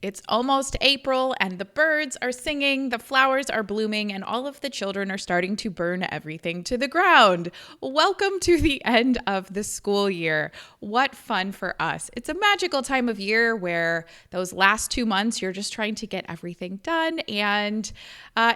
It's almost April and the birds are singing, the flowers are blooming, and all of the children are starting to burn everything to the ground. Welcome to the end of the school year. What fun for us. It's a magical time of year where those last 2 months you're just trying to get everything done, and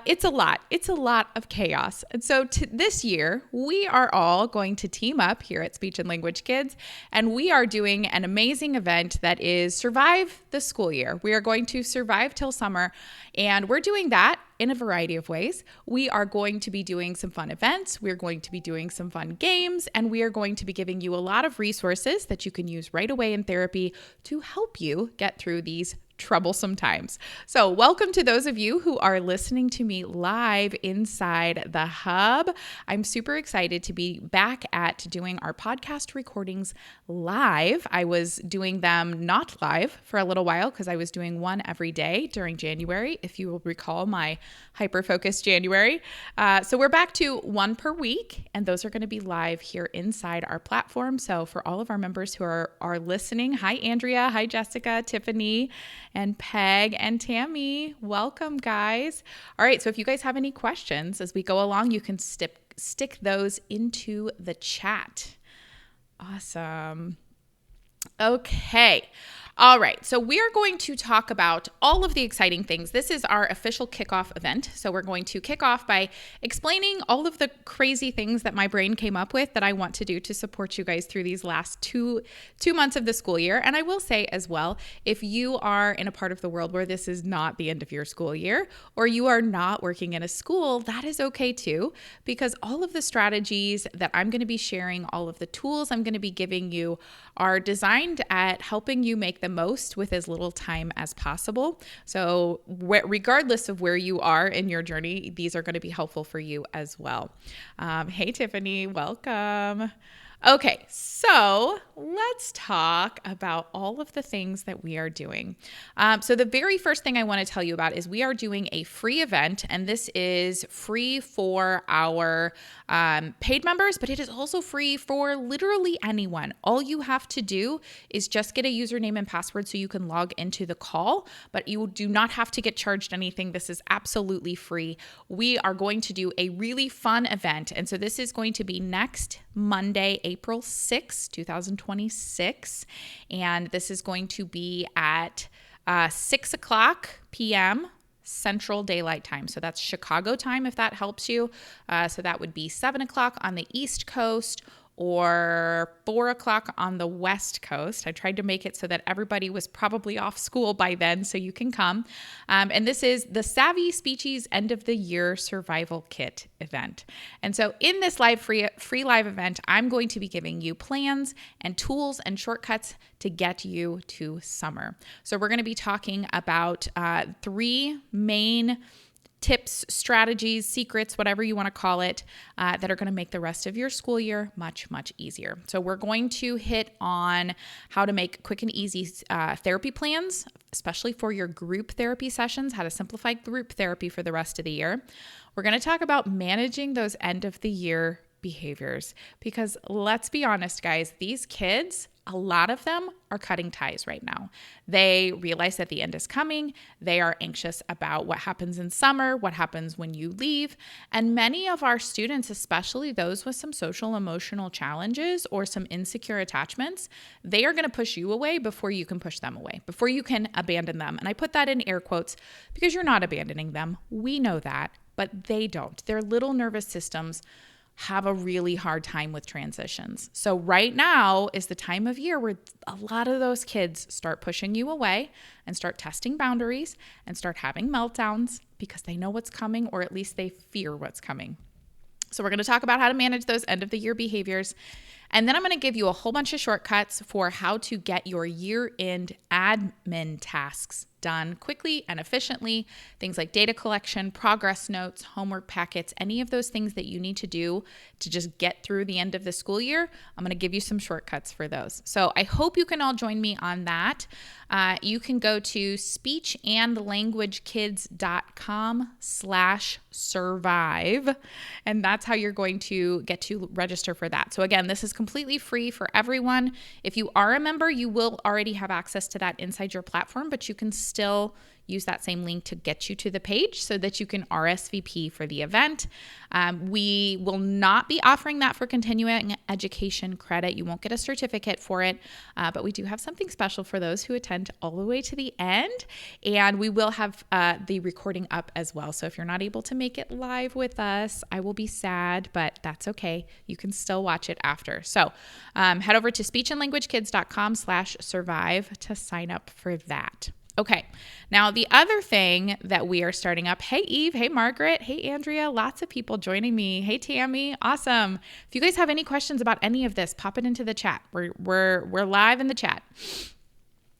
it's a lot. It's a lot of chaos. And so this year, we are all going to team up here at Speech and Language Kids, and we are doing an amazing event that is Survive the School Year. We are going to survive till summer, and we're doing that in a variety of ways. We are going to be doing some fun events, we're going to be doing some fun games, and we are going to be giving you a lot of resources that you can use right away in therapy to help you get through these troublesome times. So welcome to those of you who are listening to me live inside the hub. I'm super excited to be back at doing our podcast recordings live. I was doing them not live for a little while because I was doing one every day during January, if you will recall my hyper-focused January. So we're back to one per week, and those are going to be live here inside our platform. So for all of our members who are listening, hi Andrea, hi Jessica, Tiffany, and Peg and Tammy. Welcome, guys. All right, so if you guys have any questions as we go along, you can stick those into the chat. Awesome. Okay. All right, so we are going to talk about all of the exciting things. This is our official kickoff event. So we're going to kick off by explaining all of the crazy things that my brain came up with that I want to do to support you guys through these last two months of the school year. And I will say as well, if you are in a part of the world where this is not the end of your school year, or you are not working in a school, that is okay too, because all of the strategies that I'm going to be sharing, all of the tools I'm going to be giving you are designed at helping you make the most with as little time as possible. So regardless of where you are in your journey, these are going to be helpful for you as well. Hey, Tiffany, welcome. Okay, so let's talk about all of the things that we are doing. So the very first thing I want to tell you about is we are doing a free event, and this is free for our paid members, but it is also free for literally anyone. All you have to do is just get a username and password so you can log into the call, but you do not have to get charged anything. This is absolutely free. We are going to do a really fun event, and so this is going to be next Monday, April 6, 2026, and this is going to be at 6 o'clock p.m. Central Daylight Time. So that's Chicago time, if that helps you. So that would be 7 o'clock on the East Coast or 4 o'clock on the West Coast. I tried to make it so that everybody was probably off school by then, so you can come. And this is the Savvy Speechies End-of-the-Year Survival Kit event. And so in this free live event, I'm going to be giving you plans and tools and shortcuts to get you to summer. So we're going to be talking about 3 main tips, strategies, secrets, whatever you want to call it, that are going to make the rest of your school year much, much easier. So we're going to hit on how to make quick and easy therapy plans, especially for your group therapy sessions, how to simplify group therapy for the rest of the year. We're going to talk about managing those end of the year behaviors, because let's be honest, guys, these kids, a lot of them are cutting ties right now. They realize that the end is coming. They are anxious about what happens in summer, what happens when you leave. And many of our students, especially those with some social emotional challenges or some insecure attachments, they are going to push you away before you can push them away, before you can abandon them. And I put that in air quotes because you're not abandoning them. We know that, but they don't. Their little nervous systems have a really hard time with transitions. So right now is the time of year where a lot of those kids start pushing you away and start testing boundaries and start having meltdowns because they know what's coming, or at least they fear what's coming. So we're going to talk about how to manage those end of the year behaviors. And then I'm going to give you a whole bunch of shortcuts for how to get your year-end admin tasks done quickly and efficiently. Things like data collection, progress notes, homework packets, any of those things that you need to do to just get through the end of the school year. I'm going to give you some shortcuts for those. So I hope you can all join me on that. You can go to speechandlanguagekids.com/survive, and that's how you're going to get to register for that. So again, this is completely free for everyone. If you are a member, you will already have access to that inside your platform, but you can still use that same link to get you to the page so that you can RSVP for the event. We will not be offering that for continuing education credit. You won't get a certificate for it, but we do have something special for those who attend all the way to the end. And we will have the recording up as well. So if you're not able to make it live with us, I will be sad, but that's okay. You can still watch it after. So head over to speechandlanguagekids.com/survive to sign up for that. Okay, now the other thing that we are starting up, hey Eve, hey Margaret, hey Andrea, lots of people joining me. Hey Tammy, awesome. If you guys have any questions about any of this, pop it into the chat. We're live in the chat.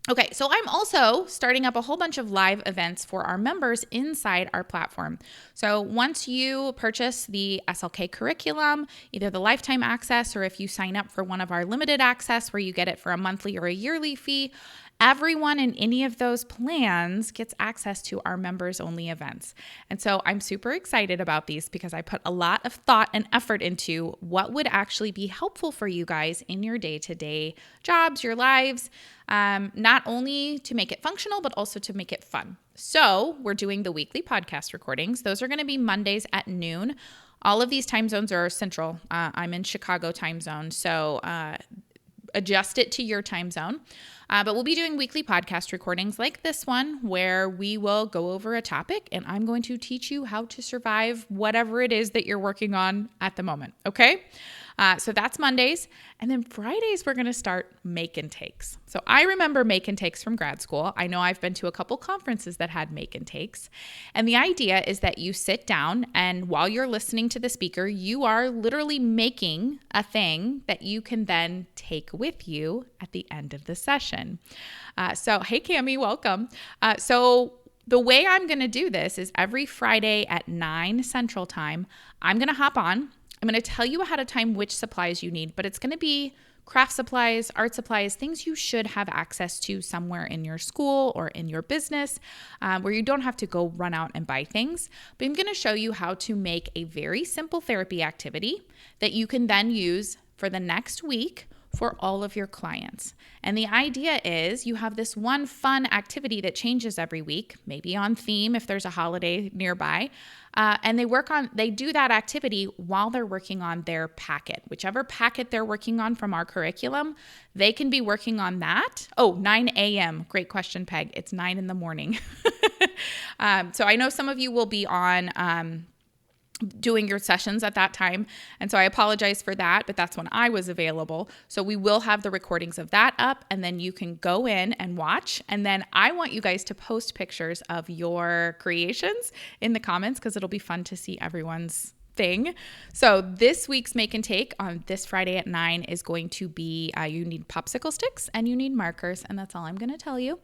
Okay, so I'm also starting up a whole bunch of live events for our members inside our platform. So once you purchase the SLK curriculum, either the lifetime access or if you sign up for one of our limited access where you get it for a monthly or a yearly fee, everyone in any of those plans gets access to our members only events. And so I'm super excited about these because I put a lot of thought and effort into what would actually be helpful for you guys in your day-to-day jobs, your lives, not only to make it functional, but also to make it fun. So we're doing the weekly podcast recordings. Those are going to be Mondays at noon. All of these time zones are central. I'm in Chicago time zone, so adjust it to your time zone. But we'll be doing weekly podcast recordings like this one where we will go over a topic and I'm going to teach you how to survive whatever it is that you're working on at the moment. Okay? So that's Mondays. And then Fridays, we're going to start make and takes. So I remember make and takes from grad school. I know I've been to a couple conferences that had make and takes. And the idea is that you sit down and while you're listening to the speaker, you are literally making a thing that you can then take with you at the end of the session. So hey, Cami, welcome. So the way I'm going to do this is every Friday at 9 Central Time, I'm going to hop on. I'm going to tell you ahead of time which supplies you need, but it's going to be craft supplies, art supplies, things you should have access to somewhere in your school or in your business where you don't have to go run out and buy things. But I'm going to show you how to make a very simple therapy activity that you can then use for the next week for all of your clients. And the idea is you have this one fun activity that changes every week, maybe on theme if there's a holiday nearby. And they do that activity while they're working on their packet. Whichever packet they're working on from our curriculum, they can be working on that. Oh, 9 a.m. Great question, Peg. It's 9 in the morning. So I know some of you will be on doing your sessions at that time. And so I apologize for that, but that's when I was available. So we will have the recordings of that up and then you can go in and watch. And then I want you guys to post pictures of your creations in the comments because it'll be fun to see everyone's thing. So this week's make and take on this Friday at 9 is going to be you need popsicle sticks and you need markers, and that's all I'm going to tell you.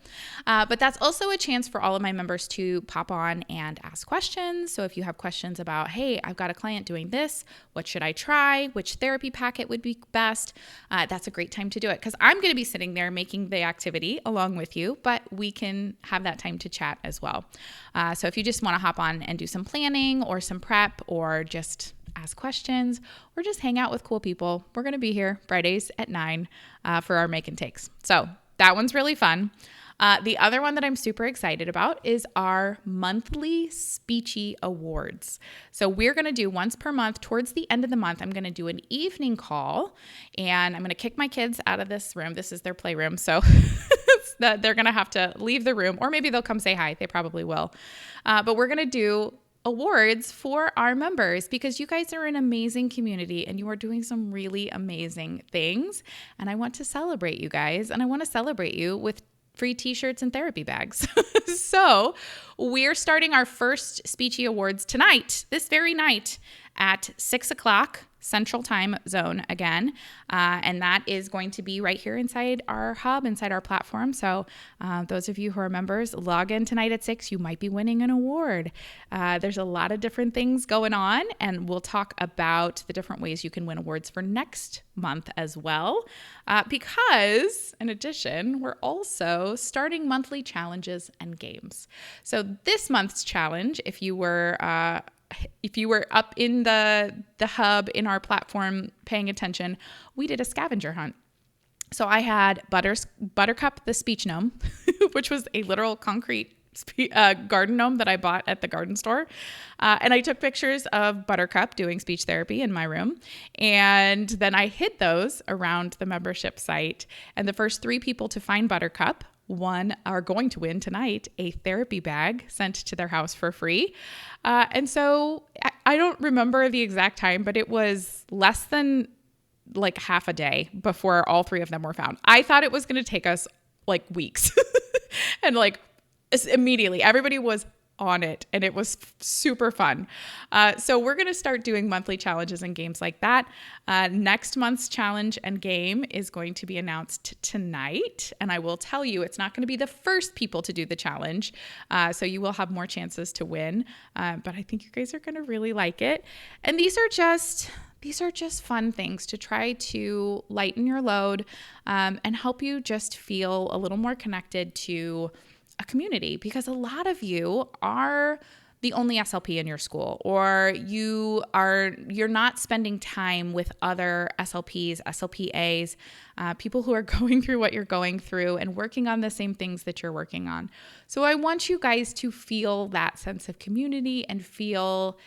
But that's also a chance for all of my members to pop on and ask questions. So if you have questions about, hey, I've got a client doing this, what should I try? Which therapy packet would be best? That's a great time to do it because I'm going to be sitting there making the activity along with you, but we can have that time to chat as well. So if you just want to hop on and do some planning or some prep or just ask questions or just hang out with cool people, we're going to be here Fridays at 9 for our make and takes. So that one's really fun. The other one that I'm super excited about is our monthly Speechy Awards. So we're going to do once per month towards the end of the month. I'm going to do an evening call and I'm going to kick my kids out of this room. This is their playroom. So that they're going to have to leave the room or maybe they'll come say hi. They probably will. But we're going to do awards for our members because you guys are an amazing community and you are doing some really amazing things. And I want to celebrate you guys and I want to celebrate you with free t-shirts and therapy bags. So we're starting our first Speechy Awards tonight, this very night at 6 o'clock Central Time Zone again. And that is going to be right here inside our hub, inside our platform. So those of you who are members, log in tonight at 6. You might be winning an award. There's a lot of different things going on, and we'll talk about the different ways you can win awards for next month as well. Because in addition, we're also starting monthly challenges and games. So this month's challenge, if you were up in the hub in our platform paying attention, we did a scavenger hunt. So I had Buttercup the speech gnome, which was a literal concrete garden gnome that I bought at the garden store. And I took pictures of Buttercup doing speech therapy in my room. And then I hid those around the membership site. And the first 3 people to find Buttercup are going to win tonight a therapy bag sent to their house for free. And so I don't remember the exact time, but it was less than like half a day before all 3 of them were found. I thought it was going to take us like weeks. And like immediately everybody was on it, and it was super fun. So we're going to start doing monthly challenges and games like that. Next month's challenge and game is going to be announced tonight. And I will tell you, it's not going to be the first people to do the challenge. So you will have more chances to win. But I think you guys are going to really like it. And these are just fun things to try to lighten your load and help you just feel a little more connected to a community, because a lot of you are the only SLP in your school, or you're not spending time with other SLPs, SLPAs, people who are going through what you're going through and working on the same things that you're working on. So I want you guys to feel that sense of community and feel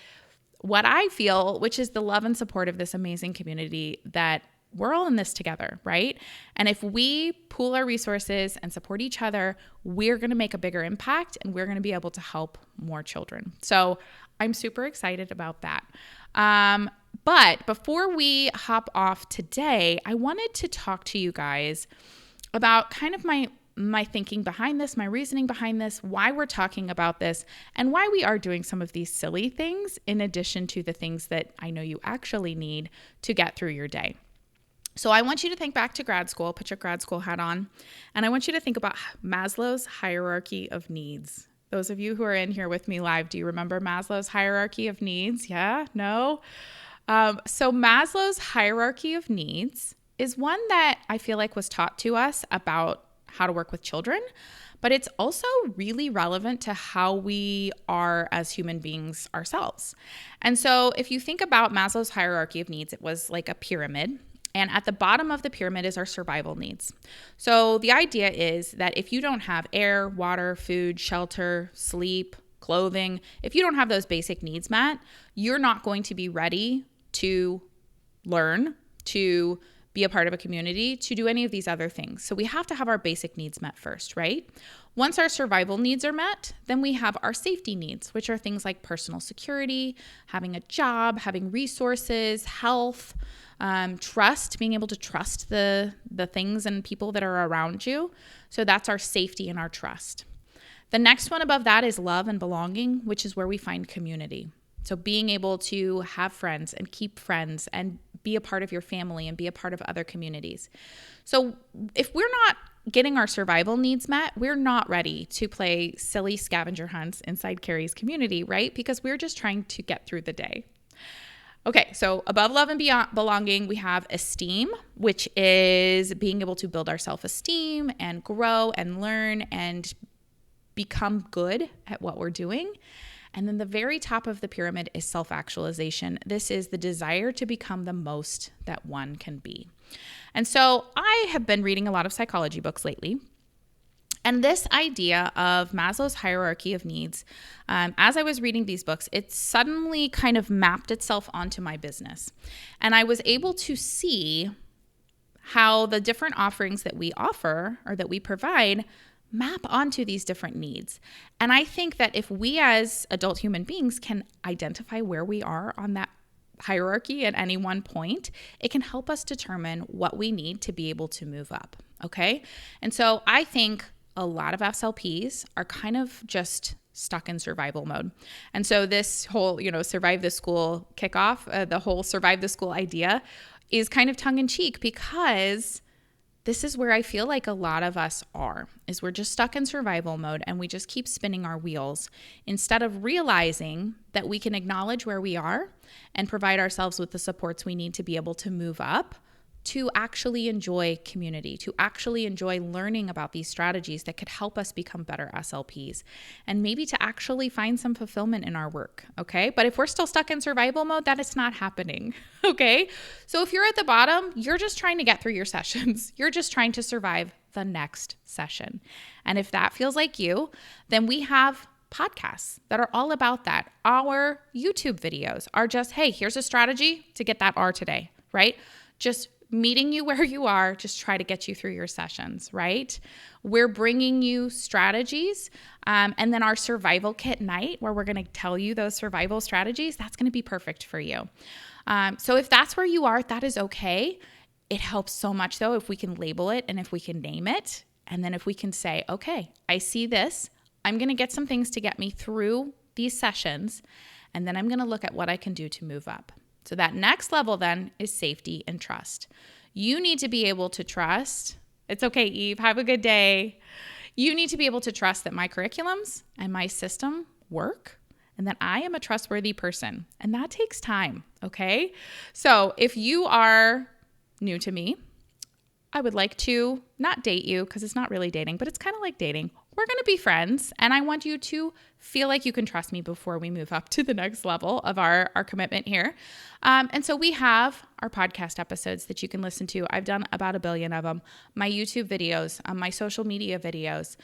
what I feel, which is the love and support of this amazing community, that we're all in this together, right? And if we pool our resources and support each other, we're going to make a bigger impact, and we're going to be able to help more children. So I'm super excited about that. But before we hop off today, I wanted to talk to you guys about kind of my thinking behind this, my reasoning behind this, why we're talking about this, and why we are doing some of these silly things in addition to the things that I know you actually need to get through your day. So I want you to think back to grad school, put your grad school hat on, and I want you to think about Maslow's hierarchy of needs. Those of you who are in here with me live, do you remember Maslow's hierarchy of needs? Yeah? No? So Maslow's hierarchy of needs is one that I feel like was taught to us about how to work with children, but it's also really relevant to how we are as human beings ourselves. And so if you think about Maslow's hierarchy of needs, it was like a pyramid. And at the bottom of the pyramid is our survival needs. So the idea is that if you don't have air, water, food, shelter, sleep, clothing, if you don't have those basic needs met, you're not going to be ready to learn, to be a part of a community, to do any of these other things. So we have to have our basic needs met first, right? Once our survival needs are met, then we have our safety needs, which are things like personal security, having a job, having resources, health, trust, being able to trust the things and people that are around you. So that's our safety and our trust. The next one above that is love and belonging, which is where we find community. So being able to have friends and keep friends and be a part of your family and be a part of other communities. So if we're not getting our survival needs met, we're not ready to play silly scavenger hunts inside Carrie's community, right? Because we're just trying to get through the day. Okay, so above love and beyond belonging, we have esteem, which is being able to build our self-esteem and grow and learn and become good at what we're doing. And then the very top of the pyramid is self-actualization. This is the desire to become the most that one can be. And so I have been reading a lot of psychology books lately. And this idea of Maslow's hierarchy of needs, as I was reading these books, it suddenly kind of mapped itself onto my business. And I was able to see how the different offerings that we offer or that we provide map onto these different needs. And I think that if we as adult human beings can identify where we are on that hierarchy at any one point, it can help us determine what we need to be able to move up. Okay. And so I think a lot of SLPs are kind of just stuck in survival mode. And so this whole, survive the school kickoff, the whole survive the school idea is kind of tongue in cheek, because this is where I feel like a lot of us is we're just stuck in survival mode and we just keep spinning our wheels instead of realizing that we can acknowledge where we are and provide ourselves with the supports we need to be able to move up to actually enjoy community, to actually enjoy learning about these strategies that could help us become better SLPs, and maybe to actually find some fulfillment in our work, okay? But if we're still stuck in survival mode, that is not happening, okay? So if you're at the bottom, you're just trying to get through your sessions. You're just trying to survive the next session. And if that feels like you, then we have podcasts that are all about that. Our YouTube videos are just, hey, here's a strategy to get that R today, right? Just meeting you where you are, just try to get you through your sessions, right? We're bringing you strategies. And then our survival kit night, where we're going to tell you those survival strategies, that's going to be perfect for you. So if that's where you are, that is okay. It helps so much, though, if we can label it and if we can name it. And then if we can say, okay, I see this. I'm going to get some things to get me through these sessions, and then I'm going to look at what I can do to move up. So that next level then is safety and trust. You need to be able to trust. It's okay, Eve. Have a good day. You need to be able to trust that my curriculums and my system work and that I am a trustworthy person. And that takes time, okay? So if you are new to me, I would like to not date you because it's not really dating, but it's kind of like dating. We're going to be friends, and I want you to feel like you can trust me before we move up to the next level of our commitment here. And so we have our podcast episodes that you can listen to. I've done about 1 billion of them. My YouTube videos, my social media videos.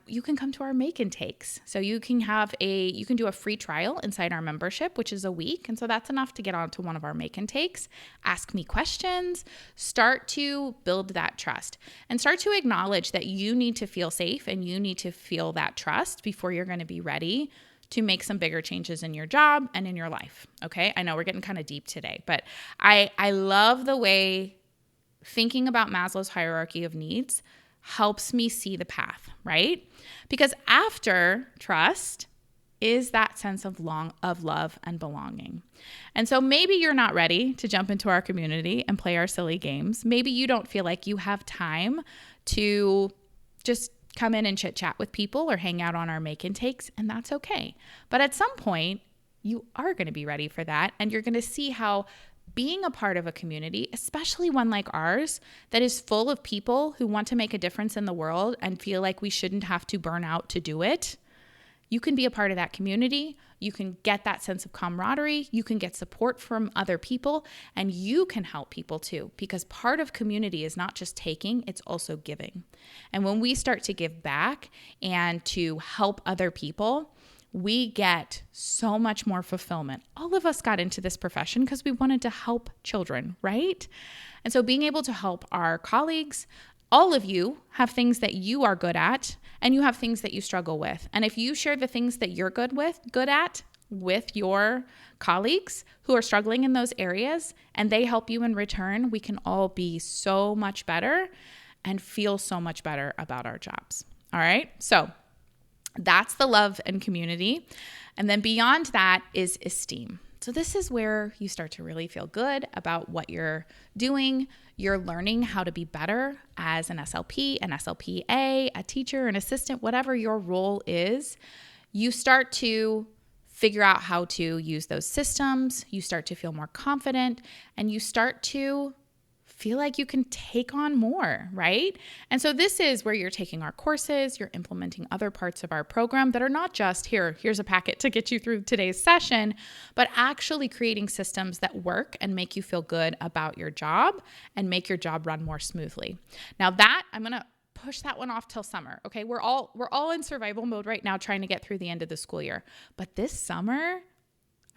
You can come to our make and takes. So you can do a free trial inside our membership, which is a week. And so that's enough to get onto one of our make and takes. Ask me questions. Start to build that trust and start to acknowledge that you need to feel safe and you need to feel that trust before you're going to be ready to make some bigger changes in your job and in your life. Okay. I know we're getting kind of deep today, but I love the way thinking about Maslow's hierarchy of needs helps me see the path, right? Because after trust is that sense of love and belonging. And so maybe you're not ready to jump into our community and play our silly games. Maybe you don't feel like you have time to just come in and chit chat with people or hang out on our make and takes, and that's okay. But at some point, you are going to be ready for that, and you're going to see how being a part of a community, especially one like ours that is full of people who want to make a difference in the world and feel like we shouldn't have to burn out to do it, you can be a part of that community. You can get that sense of camaraderie. You can get support from other people, and you can help people too, because part of community is not just taking, it's also giving. And when we start to give back and to help other people, we get so much more fulfillment. All of us got into this profession because we wanted to help children, right? And so being able to help our colleagues, all of you have things that you are good at, and you have things that you struggle with. And if you share the things that you're good at with your colleagues who are struggling in those areas, and they help you in return, we can all be so much better and feel so much better about our jobs. All right. So that's the love and community. And then beyond that is esteem. So this is where you start to really feel good about what you're doing. You're learning how to be better as an SLP, an SLPA, a teacher, an assistant, whatever your role is. You start to figure out how to use those systems. You start to feel more confident, and you start to feel like you can take on more, right? And so this is where you're taking our courses, you're implementing other parts of our program that are not just here's a packet to get you through today's session, but actually creating systems that work and make you feel good about your job and make your job run more smoothly. Now that, I'm going to push that one off till summer. Okay. We're all in survival mode right now, trying to get through the end of the school year. But this summer,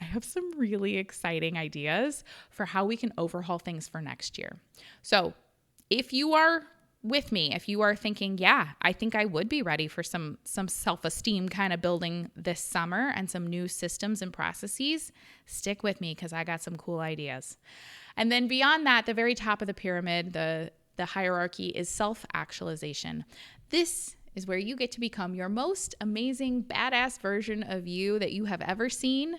I have some really exciting ideas for how we can overhaul things for next year. So if you are with me, if you are thinking, yeah, I think I would be ready for some self-esteem kind of building this summer and some new systems and processes, stick with me because I got some cool ideas. And then beyond that, the very top of the pyramid, the hierarchy is self-actualization. This is where you get to become your most amazing, badass version of you that you have ever seen.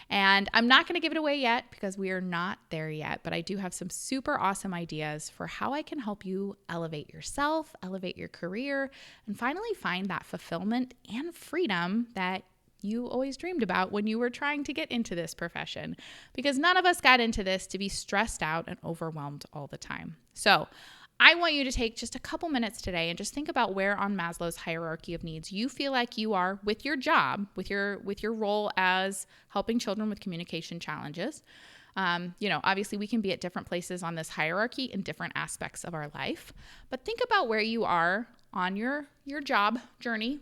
And I'm not going to give it away yet because we are not there yet, but I do have some super awesome ideas for how I can help you elevate yourself, elevate your career, and finally find that fulfillment and freedom that you always dreamed about when you were trying to get into this profession, because none of us got into this to be stressed out and overwhelmed all the time. So I want you to take just a couple minutes today and just think about where on Maslow's hierarchy of needs you feel like you are with your job, with your role as helping children with communication challenges. Obviously we can be at different places on this hierarchy in different aspects of our life, but think about where you are on your job journey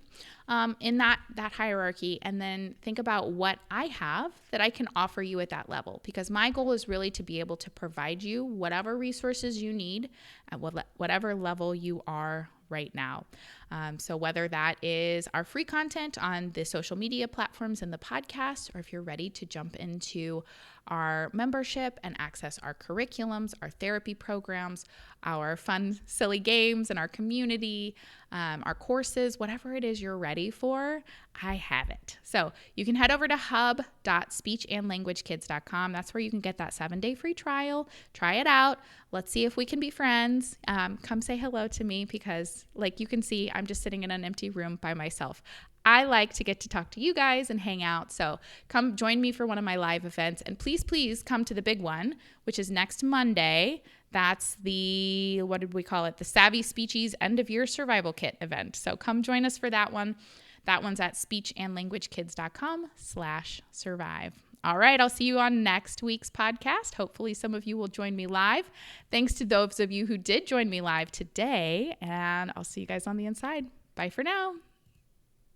in that hierarchy, and then think about what I have that I can offer you at that level, because my goal is really to be able to provide you whatever resources you need at whatever level you are right now. So whether that is our free content on the social media platforms and the podcast, or if you're ready to jump into our membership and access our curriculums, our therapy programs, our fun, silly games and our community, our courses, whatever it is you're ready for, I have it. So you can head over to hub.speechandlanguagekids.com. That's where you can get that 7-day free trial. Try it out. Let's see if we can be friends. Come say hello to me, because like you can see, I'm just sitting in an empty room by myself. I like to get to talk to you guys and hang out. So come join me for one of my live events. And please come to the big one, which is next Monday. That's the, what did we call it? The Savvy Speechies End-of-Year Survival Kit event. So come join us for that one. That one's at speechandlanguagekids.com/survive. All right, I'll see you on next week's podcast. Hopefully some of you will join me live. Thanks to those of you who did join me live today, and I'll see you guys on the inside. Bye for now.